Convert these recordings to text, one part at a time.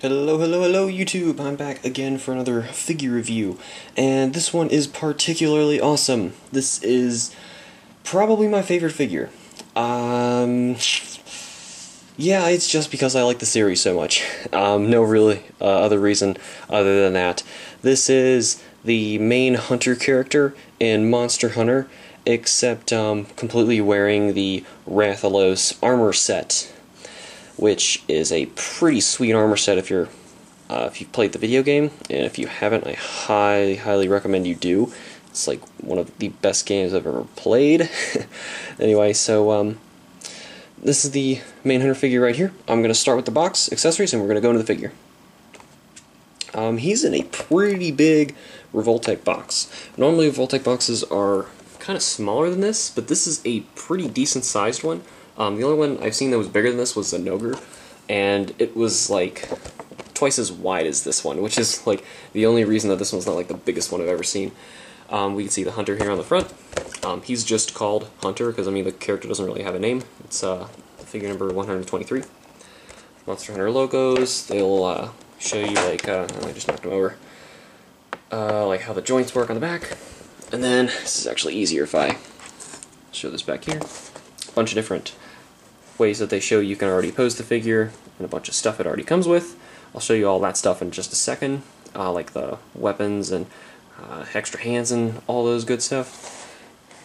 Hello, hello, hello YouTube! I'm back again for another figure review, and this one is particularly awesome. This is probably my favorite figure. Yeah, it's just because I like the series so much. No really other reason other than that. This is the main hunter character in Monster Hunter, except completely wearing the Rathalos Armor set, which is a pretty sweet armor set if you've played the video game, and if you haven't, I highly recommend you do. It's like one of the best games I've ever played. Anyway, so this is the main hunter figure right here. I'm going to start with the box accessories, and we're going to go into the figure. He's in a pretty big Revoltech box. Normally Revoltech boxes are kind of smaller than this, but this is a pretty decent sized one. The only one I've seen that was bigger than this was the Nogre, and it was like twice as wide as this one, which is like the only reason that this one's not like the biggest one I've ever seen. We can see the Hunter here on the front. He's just called Hunter because, I mean, the character doesn't really have a name. It's figure number 123. Monster Hunter logos. They'll show you like I just knocked him over. Like how the joints work on the back, and then this is actually easier if I show this back here. A bunch of different ways that they show you can already pose the figure, and a bunch of stuff it already comes with. I'll show you all that stuff in just a second, like the weapons and extra hands and all those good stuff.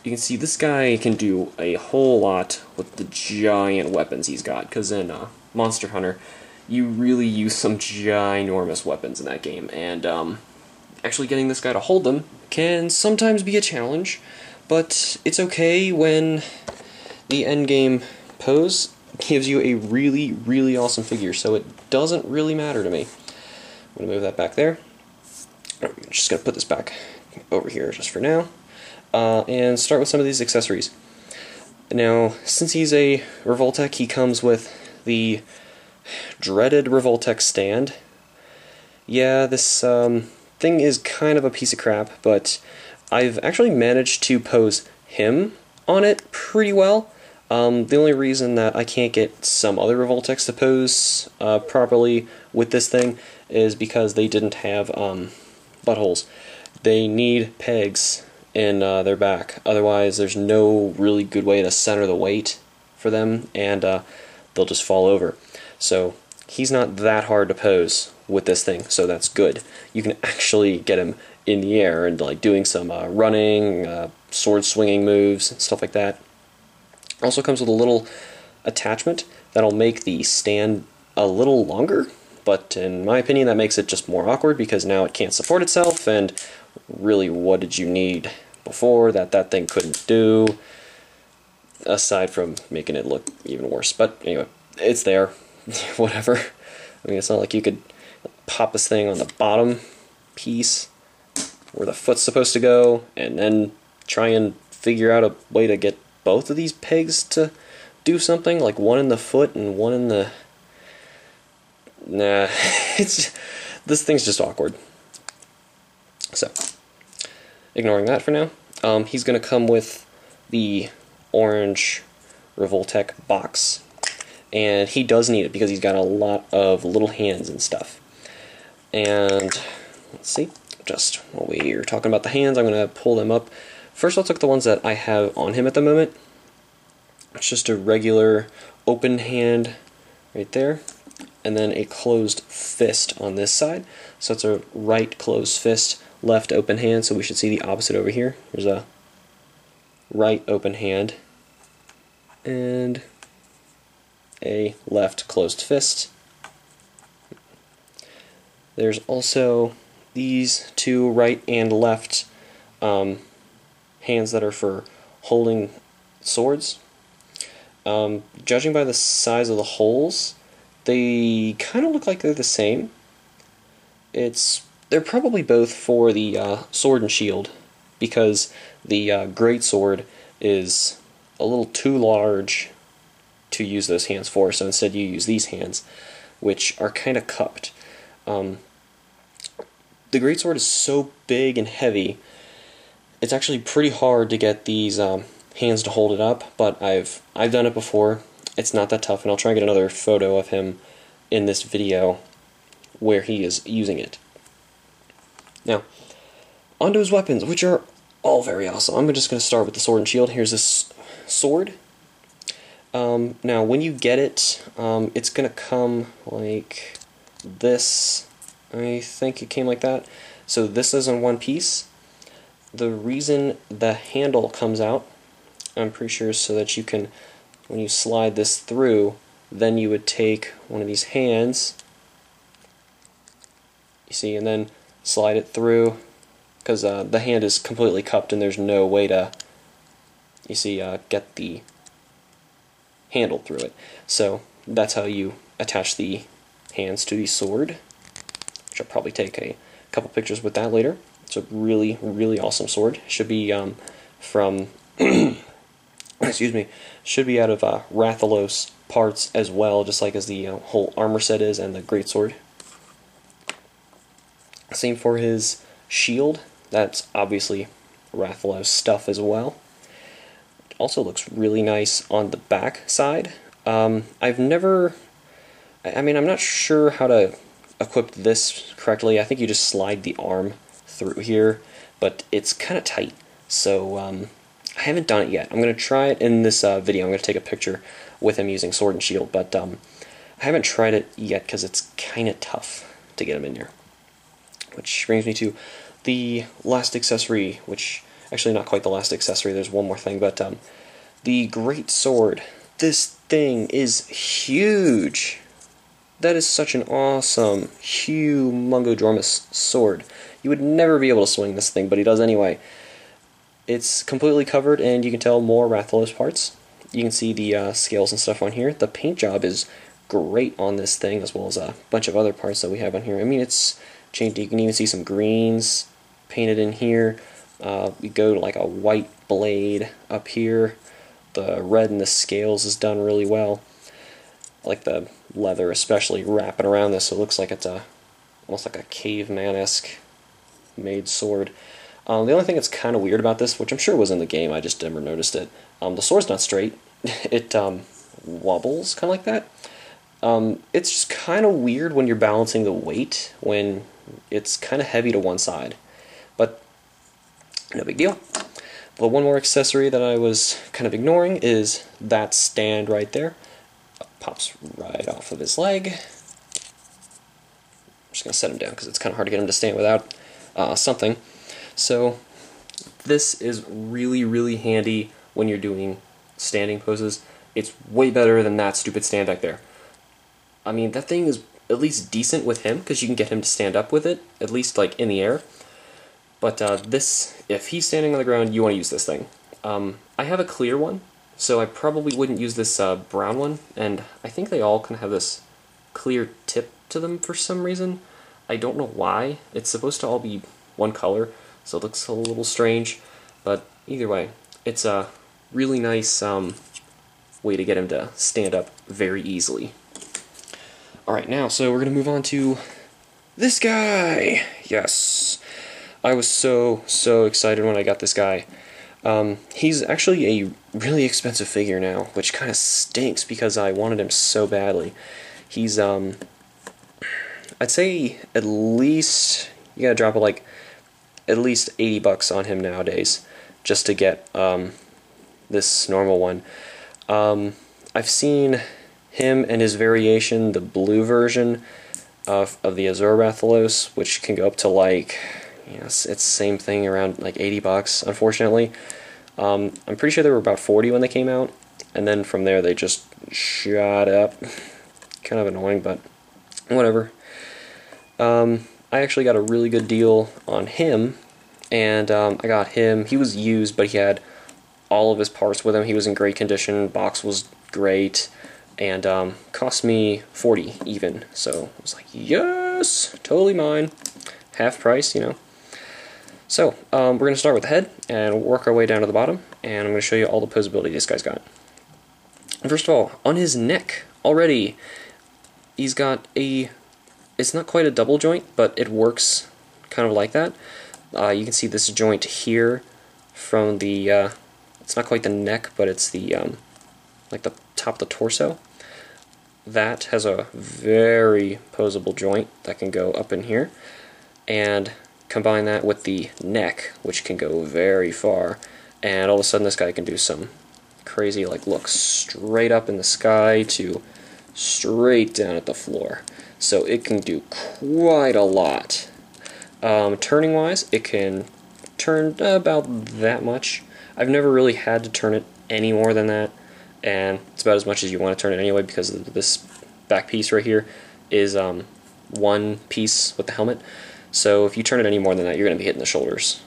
You can see this guy can do a whole lot with the giant weapons he's got, because in Monster Hunter, you really use some ginormous weapons in that game, and actually getting this guy to hold them can sometimes be a challenge, but it's okay when the endgame pose gives you a really awesome figure, so it doesn't really matter to me. I'm going to move that back there. I'm just going to put this back over here just for now, and start with some of these accessories. Now, since he's a Revoltech, he comes with the dreaded Revoltech stand. Yeah, this thing is kind of a piece of crap, but I've actually managed to pose him on it pretty well. The only reason that I can't get some other Revoltechs to pose properly with this thing is because they didn't have buttholes. They need pegs in their back, otherwise there's no really good way to center the weight for them, and they'll just fall over. So he's not that hard to pose with this thing, so that's good. You can actually get him in the air and like doing some running, sword swinging moves, stuff like that. Also comes with a little attachment that'll make the stand a little longer, but in my opinion that makes it just more awkward because now it can't support itself, and really what did you need before that thing couldn't do, aside from making it look even worse. But anyway, it's there. Whatever. I mean, it's not like you could pop this thing on the bottom piece where the foot's supposed to go and then try and figure out a way to get both of these pegs to do something, like one in the foot and one in the... Nah, this thing's just awkward. So, ignoring that for now, he's going to come with the orange Revoltech box, and he does need it because he's got a lot of little hands and stuff. And, let's see, just while we're talking about the hands, I'm going to pull them up. First, I'll take the ones that I have on him at the moment. It's just a regular open hand right there, and then a closed fist on this side. So it's a right closed fist, left open hand, so we should see the opposite over here. There's a right open hand, and a left closed fist. There's also these two right and left hands that are for holding swords. Judging by the size of the holes, they kind of look like they're the same. They're probably both for the sword and shield, because the great sword is a little too large to use those hands for, so instead you use these hands, which are kind of cupped. The great sword is so big and heavy, it's actually pretty hard to get these hands to hold it up, but I've done it before. It's not that tough, and I'll try and get another photo of him in this video where he is using it. Now, onto his weapons, which are all very awesome. I'm just going to start with the sword and shield. Here's this sword. Now, when you get it, it's going to come like this. I think it came like that. So this is in one piece. The reason the handle comes out, I'm pretty sure, so that you can, when you slide this through, then you would take one of these hands, you see, and then slide it through, because the hand is completely cupped and there's no way to, you see, get the handle through it. So that's how you attach the hands to the sword, which I'll probably take a couple pictures with that later. It's a really, really awesome sword. Should be from, excuse me, should be out of Rathalos parts as well, just like as the whole armor set is and the greatsword. Same for his shield. That's obviously Rathalos stuff as well. Also looks really nice on the back side. I've never, I mean, I'm not sure how to equip this correctly. I think you just slide the arm through here, but it's kind of tight, so I haven't done it yet. I'm going to try it in this video. I'm going to take a picture with him using sword and shield, but I haven't tried it yet because it's kind of tough to get him in there. Which brings me to the last accessory, which actually not quite the last accessory, there's one more thing, but the great sword. This thing is huge. That is such an awesome, humongous sword. You would never be able to swing this thing, but he does anyway. It's completely covered, and you can tell more Rathalos parts. You can see the scales and stuff on here. The paint job is great on this thing, as well as a bunch of other parts that we have on here. I mean, it's changed. You can even see some greens painted in here. We go to like a white blade up here. The red in the scales is done really well. I like the leather, especially wrapping around this, so it looks like it's almost like a caveman-esque made sword. The only thing that's kind of weird about this, which I'm sure was in the game, I just never noticed it, the sword's not straight. It wobbles, kind of like that. It's just kind of weird when you're balancing the weight, when it's kind of heavy to one side. But no big deal. The one more accessory that I was kind of ignoring is that stand right there. Pops right off of his leg. I'm just going to set him down because it's kind of hard to get him to stand without something. So this is really, really handy when you're doing standing poses. It's way better than that stupid stand back there. I mean, that thing is at least decent with him because you can get him to stand up with it, at least like in the air. But this, if he's standing on the ground, you want to use this thing. I have a clear one, so I probably wouldn't use this brown one, and I think they all kind of have this clear tip to them for some reason. I don't know why. It's supposed to all be one color, so it looks a little strange, but either way, it's a really nice way to get him to stand up very easily. Alright, now, so we're going to move on to this guy! Yes! I was so excited when I got this guy. He's actually a really expensive figure now, which kind of stinks because I wanted him so badly. He's, I'd say at least, you gotta drop it like, at least 80 bucks on him nowadays, just to get, this normal one. I've seen him and his variation, the blue version of the Azure Rathalos, which can go up to like, yes, it's the same thing, around like 80 bucks, unfortunately. I'm pretty sure they were about 40 when they came out, and then from there they just shot up. Kind of annoying, but whatever. I actually got a really good deal on him, and I got him, he was used, but he had all of his parts with him. He was in great condition, box was great, and cost me 40 even, so I was like, yes, totally mine. Half price, you know. So, we're going to start with the head, and work our way down to the bottom, and I'm going to show you all the posability this guy's got. And first of all, on his neck, already, he's got a, it's not quite a double joint, but it works kind of like that. You can see this joint here from the, it's not quite the neck, but it's the, like the top of the torso. that has a very posable joint that can go up in here, and combine that with the neck, which can go very far, and all of a sudden this guy can do some crazy, like, look straight up in the sky to straight down at the floor. So it can do quite a lot. Turning wise, it can turn about that much. I've never really had to turn it any more than that, and it's about as much as you want to turn it anyway, because this back piece right here is one piece with the helmet. So if you turn it any more than that, you're going to be hitting the shoulders,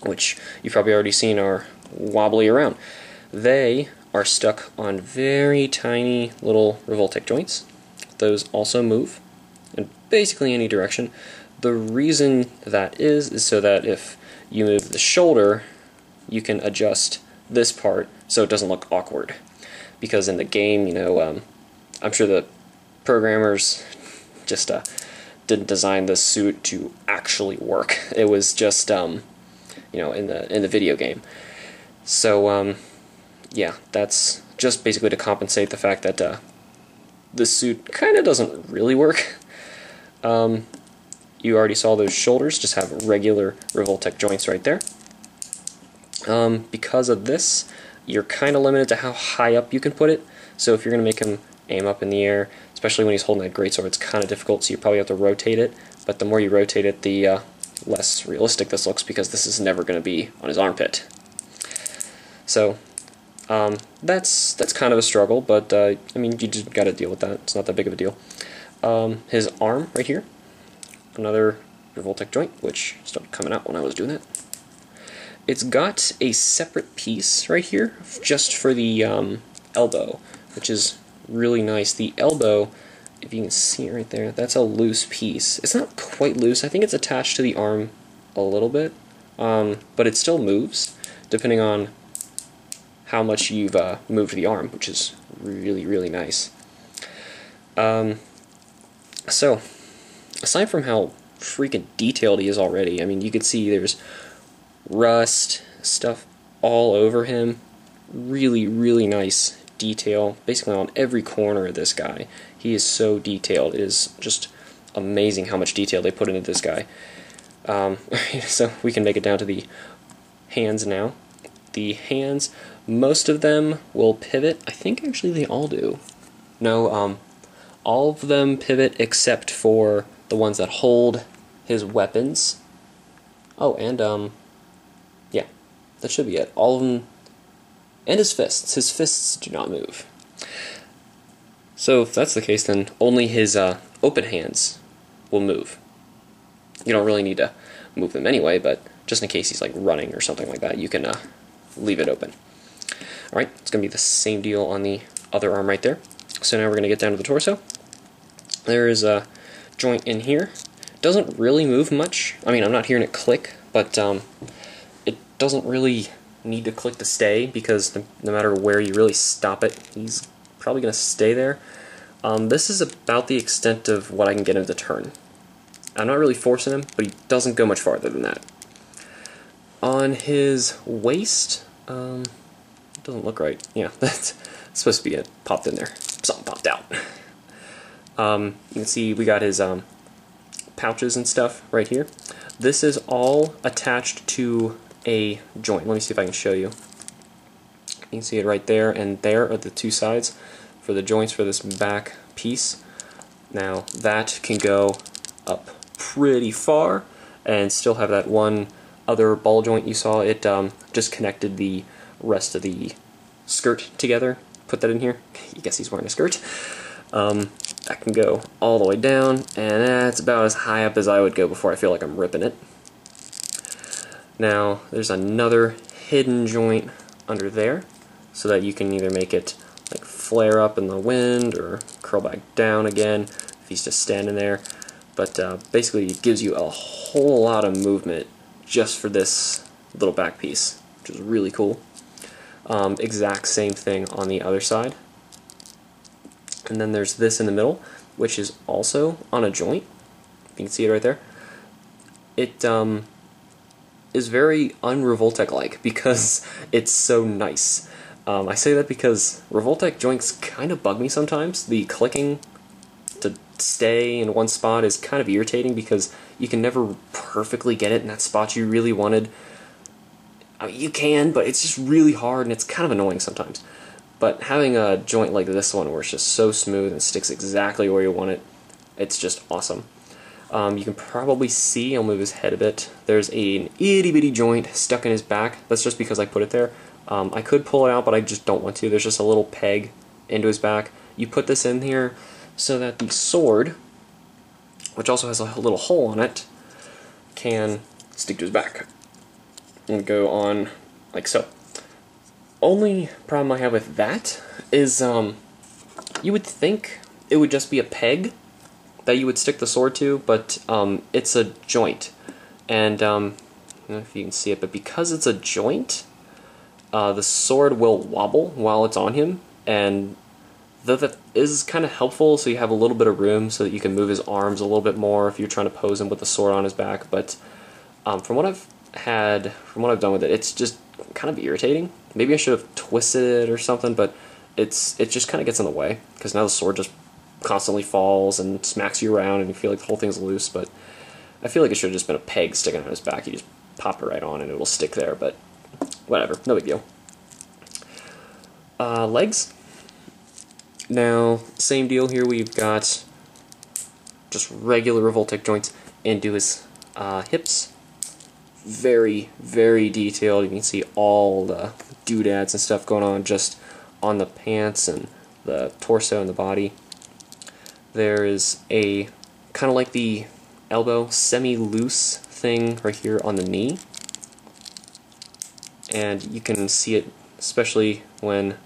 which you've probably already seen are wobbly around. They are stuck on very tiny little Revoltech joints. Those also move in basically any direction. The reason that is so that if you move the shoulder, you can adjust this part so it doesn't look awkward. Because in the game, you know, I'm sure the programmers just didn't design this suit to actually work. It was just, you know, in the video game. So, yeah, that's just basically to compensate the fact that this suit kind of doesn't really work. You already saw those shoulders just have regular Revoltech joints right there. Because of this, you're kind of limited to how high up you can put it. So if you're going to make him aim up in the air, especially when he's holding that greatsword, it's kind of difficult, so you probably have to rotate it. But the more you rotate it, the less realistic this looks, because this is never going to be on his armpit. So that's kind of a struggle, but I mean, you just got to deal with that. It's not that big of a deal. His arm right here, another Revoltech joint, which started coming out when I was doing that. It's got a separate piece right here just for the elbow, which is really nice. The elbow, if you can see it right there, that's a loose piece. It's not quite loose. I think it's attached to the arm a little bit, but it still moves depending on how much you've moved the arm, which is really, really nice. So, aside from how freaking detailed he is already, I mean, you can see there's rust, stuff all over him. Really, really nice detail, basically on every corner of this guy. He is so detailed. It is just amazing how much detail they put into this guy. So we can make it down to the hands now. The hands, most of them will pivot. I think actually they all do. No, all of them pivot except for the ones that hold his weapons. Oh, and yeah, that should be it. All of them, and his fists. His fists do not move. So if that's the case, then only his open hands will move. You don't really need to move them anyway, but just in case he's like running or something like that, you can leave it open. Alright, it's going to be the same deal on the other arm right there. So now we're going to get down to the torso. There is a joint in here. Doesn't really move much. I mean, I'm not hearing it click, but it doesn't really need to click to stay, because no matter where you really stop it, he's probably going to stay there. This is about the extent of what I can get him to turn. I'm not really forcing him, but he doesn't go much farther than that. On his waist, it doesn't look right. Yeah, that's supposed to be it. Popped in there. Something popped out. You can see we got his pouches and stuff right here. This is all attached to a joint. Let me see if I can show you. You can see it right there, and there are the two sides for the joints for this back piece. Now that can go up pretty far and still have that one other ball joint you saw. It just connected the rest of the skirt together. Put that in here. I guess he's wearing a skirt. That can go all the way down, and that's about as high up as I would go before I feel like I'm ripping it. Now there's another hidden joint under there, so that you can either make it like flare up in the wind or curl back down again if he's just standing there. But basically it gives you a whole lot of movement just for this little back piece, which is really cool. Exact same thing on the other side. And then there's this in the middle, which is also on a joint. You can see it right there. It is very un-Revoltech-like because it's so nice. I say that because Revoltech joints kind of bug me sometimes. The clicking to stay in one spot is kind of irritating because you can never perfectly get it in that spot you really wanted. I mean, you can, but it's just really hard and it's kind of annoying sometimes. But having a joint like this one where it's just so smooth and sticks exactly where you want it, it's just awesome. You can probably see, I'll move his head a bit, there's an itty bitty joint stuck in his back. That's just because I put it there. I could pull it out, but I just don't want to. There's just a little peg into his back. You put this in here so that the sword, which also has a little hole on it, can stick to his back and go on like so. Only problem I have with that is you would think it would just be a peg that you would stick the sword to, but it's a joint. And I don't know if you can see it, but because it's a joint, the sword will wobble while it's on him, and that is kind of helpful, so you have a little bit of room so that you can move his arms a little bit more if you're trying to pose him with the sword on his back. But from what I've done with it, it's just kind of irritating. Maybe I should have twisted it or something, but it just kind of gets in the way, because now the sword just constantly falls and smacks you around and you feel like the whole thing's loose. But I feel like it should have just been a peg sticking on his back. You just pop it right on and it'll stick there, but whatever, no big deal. Legs. Now, same deal here, we've got just regular Revoltech joints into his hips. Very, very detailed. You can see all the doodads and stuff going on just on the pants and the torso and the body. There is a kind of like the elbow semi-loose thing right here on the knee, and you can see it especially when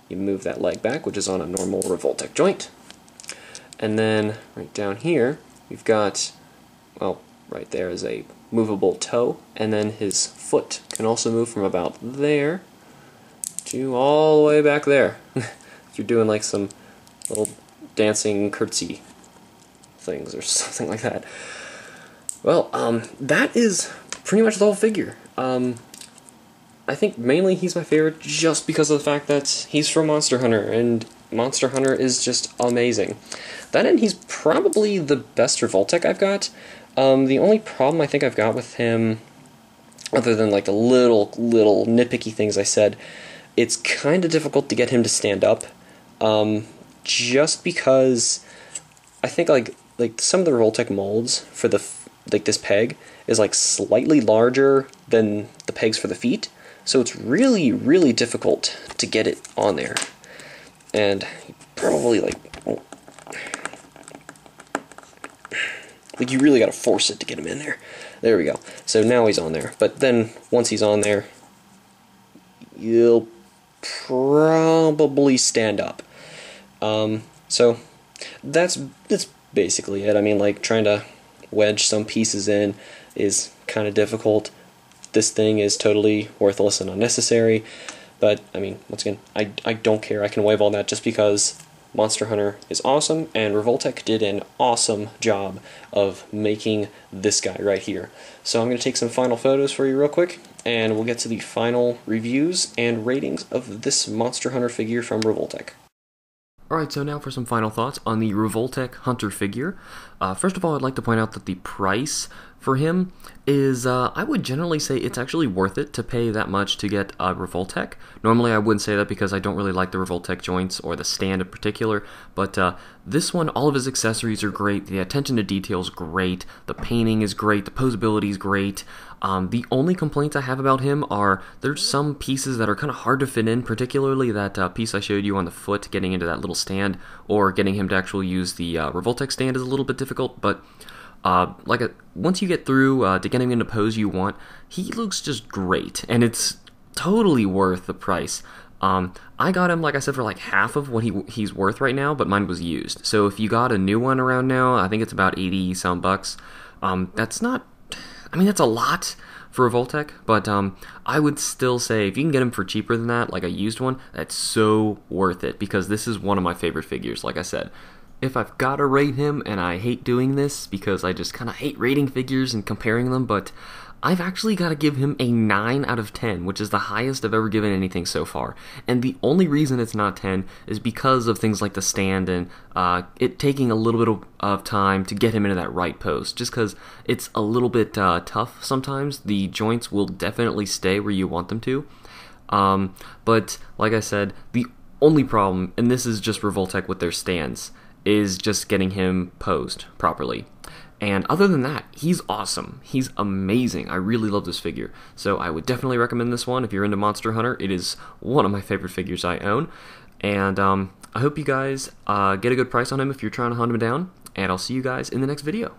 you move that leg back, which is on a normal Revoltech joint. And then right down here we've got, well, right there is a movable toe, and then his foot can also move from about there to all the way back there. If you're doing like some little dancing curtsy things or something like that. Well, that is pretty much the whole figure. I think mainly he's my favorite just because of the fact that he's from Monster Hunter, and Monster Hunter is just amazing. That and he's probably the best Revoltech I've got. The only problem I think I've got with him, other than like the little nitpicky things I said, it's kind of difficult to get him to stand up. Just because I think like some of the Revoltech molds for the this peg is like slightly larger than the pegs for the feet, so it's really difficult to get it on there, and probably like you really gotta force it to get him in there. There we go. So now he's on there, but then once he's on there, you'll probably stand up. So that's basically it. I mean, like, trying to wedge some pieces in is kind of difficult. This thing is totally worthless and unnecessary, but I mean, once again, I don't care. I can waive all that just because Monster Hunter is awesome, and Revoltech did an awesome job of making this guy right here. So I'm going to take some final photos for you real quick, and we'll get to the final reviews and ratings of this Monster Hunter figure from Revoltech. Alright, so now for some final thoughts on the Revoltech Hunter figure. First of all, I'd like to point out that the price for him is, I would generally say it's actually worth it to pay that much to get a Revoltech. Normally I wouldn't say that because I don't really like the Revoltech joints or the stand in particular, but this one, all of his accessories are great, the attention to detail is great, the painting is great, the posability is great. The only complaints I have about him are there's some pieces that are kind of hard to fit in, particularly that piece I showed you on the foot, getting into that little stand, or getting him to actually use the Revoltech stand is a little bit difficult, but once you get through to getting him in the pose you want, he looks just great, and it's totally worth the price. I got him, like I said, for like half of what he's worth right now, but mine was used. So if you got a new one around now, I think it's about 80 some bucks. That's not, I mean, that's a lot for Revoltech, but I would still say if you can get him for cheaper than that, like a used one, that's so worth it, because this is one of my favorite figures, like I said. If I've got to rate him, and I hate doing this because I just kind of hate rating figures and comparing them, but I've actually got to give him a 9 out of 10, which is the highest I've ever given anything so far. And the only reason it's not 10 is because of things like the stand and it taking a little bit of time to get him into that right pose. Just because it's a little bit tough sometimes. The joints will definitely stay where you want them to. But like I said, the only problem, and this is just Revoltech with their stands, is just getting him posed properly. And other than that, he's awesome. He's amazing. I really love this figure. So I would definitely recommend this one if you're into Monster Hunter. It is one of my favorite figures I own. And I hope you guys get a good price on him if you're trying to hunt him down. And I'll see you guys in the next video.